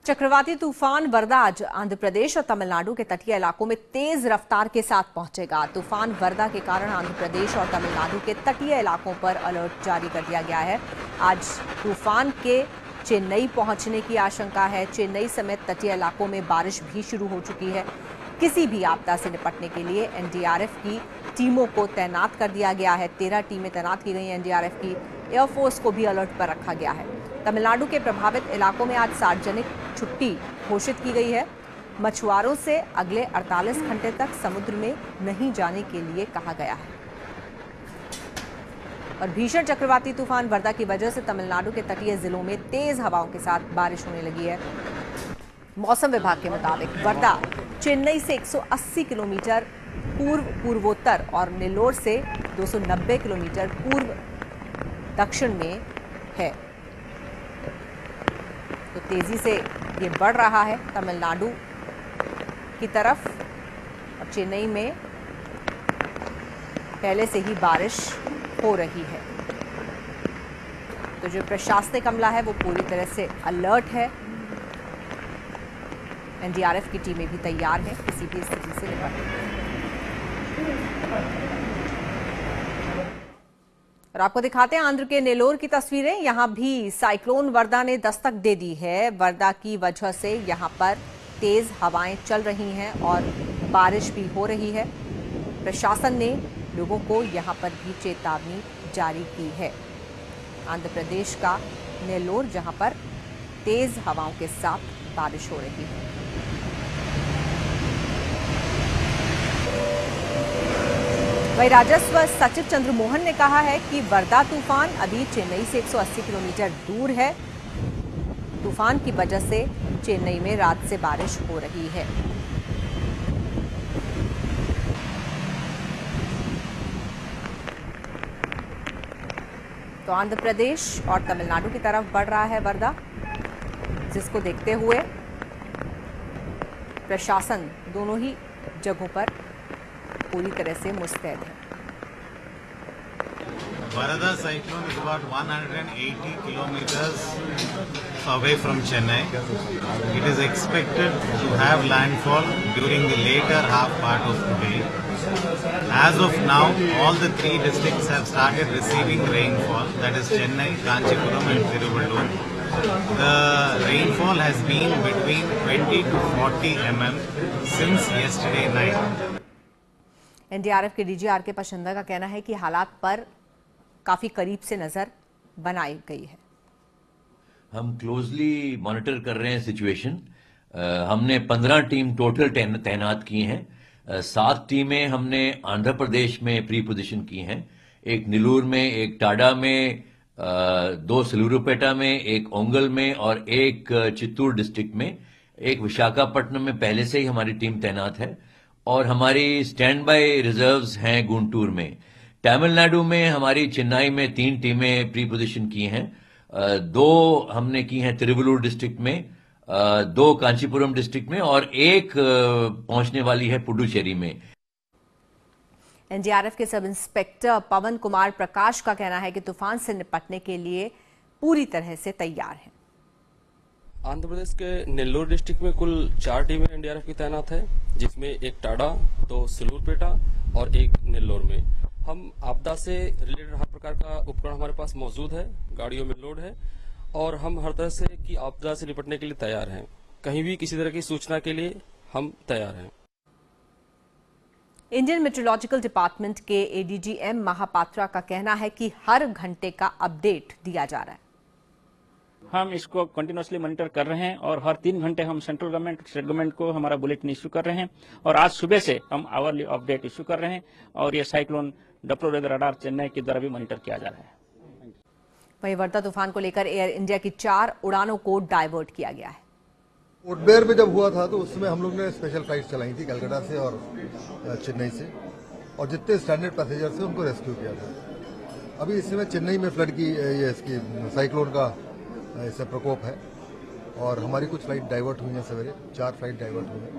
चक्रवाती तूफान वर्दा आज आंध्र प्रदेश और तमिलनाडु के तटीय इलाकों में तेज रफ्तार के साथ पहुंचेगा। तूफान वर्दा के कारण आंध्र प्रदेश और तमिलनाडु के तटीय इलाकों पर अलर्ट जारी कर दिया गया है। आज तूफान के चेन्नई पहुंचने की आशंका है। चेन्नई समेत तटीय इलाकों में बारिश भी शुरू हो चुकी है। किसी भी आपदा से निपटने के लिए एनडीआरएफ की टीमों को तैनात कर दिया गया है। 13 टीमें तैनात की गई हैं एनडीआरएफ की। एयरफोर्स को भी अलर्ट पर रखा गया है। तमिलनाडु के प्रभावित इलाकों में आज सार्वजनिक छुट्टी घोषित की गई है। मछुआरों से अगले 48 घंटे तक समुद्र में नहीं जाने के लिए कहा गया है। और भीषण चक्रवाती तूफान वर्दा की वजह से तमिलनाडु के तटीय जिलों में तेज हवाओं के साथ बारिश होने लगी है। मौसम विभाग के मुताबिक वर्दा चेन्नई से 180 किलोमीटर पूर्वोत्तर और नेल्लोर से 290 किलोमीटर पूर्व दक्षिण में है। तो तेजी से ये बढ़ रहा है तमिलनाडु की तरफ और चेन्नई में पहले से ही बारिश हो रही है। तो जो प्रशासनिक अमला है वो पूरी तरह से अलर्ट है। एनडीआरएफ की टीमें भी तैयार हैं किसी भी स्थिति से निपटने। और आपको दिखाते हैं आंध्र के नेल्लोर की तस्वीरें। यहां भी साइक्लोन वर्दा ने दस्तक दे दी है। वर्दा की वजह से यहां पर तेज हवाएं चल रही हैं और बारिश भी हो रही है। प्रशासन ने लोगों को यहां पर भी चेतावनी जारी की है। आंध्र प्रदेश का नेल्लोर जहां पर तेज हवाओं के साथ बारिश हो रही है। वहीं राजस्व सचिव चंद्र मोहन ने कहा है कि वर्दा तूफान अभी चेन्नई से 180 किलोमीटर दूर है। तूफान की वजह से चेन्नई में रात से बारिश हो रही है। तो आंध्र प्रदेश और तमिलनाडु की तरफ बढ़ रहा है वर्दा, जिसको देखते हुए प्रशासन दोनों ही जगहों पर पूरी तरह से मुस्तैद है। Varada cyclone is about 180 kilometers away from Chennai. It is expected to have landfall during the later half part of today. As of now, all the 3 districts have started receiving rainfall, that is Chennai, Kanchipuram and Tiruvallur. The rainfall has been between 20 to 40 mm since yesterday night. NDRF के DG R K. पचंदा का कहना है कि हालात पर काफी करीब से नजर बनाई गई है। हम क्लोजली मॉनिटर कर रहे हैं सिचुएशन। हमने 15 टीम टोटल तैनात की हैं। 7 टीमें हमने आंध्र प्रदेश में प्री पोजीशन की हैं। एक नेल्लोर में, एक टाडा में, 2 सिलूरुपेटा में, एक ओंगल में और एक चित्तूर डिस्ट्रिक्ट में। एक विशाखापट्टनम में पहले से ही हमारी टीम तैनात है और हमारी स्टैंड बाय रिजर्व्स हैं गुंटूर में। तमिलनाडु में हमारी चेन्नई में 3 टीमें प्री पोजीशन की हैं। 2 हमने की हैं तिरुवल्लुर डिस्ट्रिक्ट में, 2 कांचीपुरम डिस्ट्रिक्ट में और एक पहुंचने वाली है पुडुचेरी में। एनडीआरएफ के सब इंस्पेक्टर पवन कुमार प्रकाश का कहना है कि तूफान से निपटने के लिए पूरी तरह से तैयार है। आंध्र प्रदेश के नेल्लोर डिस्ट्रिक्ट में कुल 4 टीमें एनडीआरएफ की तैनात है, जिसमें एक टाडा, 2 सिलूरपेटा और एक नेल्लोर में। हम आपदा से रिलेटेड हर प्रकार का उपकरण हमारे पास मौजूद है, गाड़ियों में लोड है और हम हर तरह से की आपदा से निपटने के लिए तैयार हैं। कहीं भी किसी तरह की सूचना के लिए हम तैयार हैं। इंडियन मेट्रोलॉजिकल डिपार्टमेंट के एडीजी एम महापात्रा का कहना है कि हर घंटे का अपडेट दिया जा रहा है। हम इसको कंटिन्यूसली मॉनिटर कर रहे हैं और हर 3 घंटे हम सेंट्रल गवर्नमेंट, स्टेट गवर्नमेंट को हमारा बुलेटिन इश्यू कर रहे हैं और आज सुबह से हम आवरली अपडेट इश्यू कर रहे हैं और ये साइक्लोन डप्लो वेदर रडार चेन्नई के द्वारा भी मॉनिटर किया जा रहा है। वहीं वर्दा तूफान को लेकर एयर इंडिया की 4 उड़ानों को डाइवर्ट किया गया है। पोर्टब्लेयर में जब हुआ था तो उस समय हम लोग ने स्पेशल फ्लाइट चलाई थी कलकत्ता से और चेन्नई से, और जितने स्टैंडर्ड पैसेंजर थे उनको रेस्क्यू किया था। अभी इस समय चेन्नई में फ्लड की ये इसकी साइक्लोन का इससे प्रकोप है और हमारी कुछ फ्लाइट डाइवर्ट हुई हैं। सवेरे 4 फ्लाइट डाइवर्ट हुई हैं।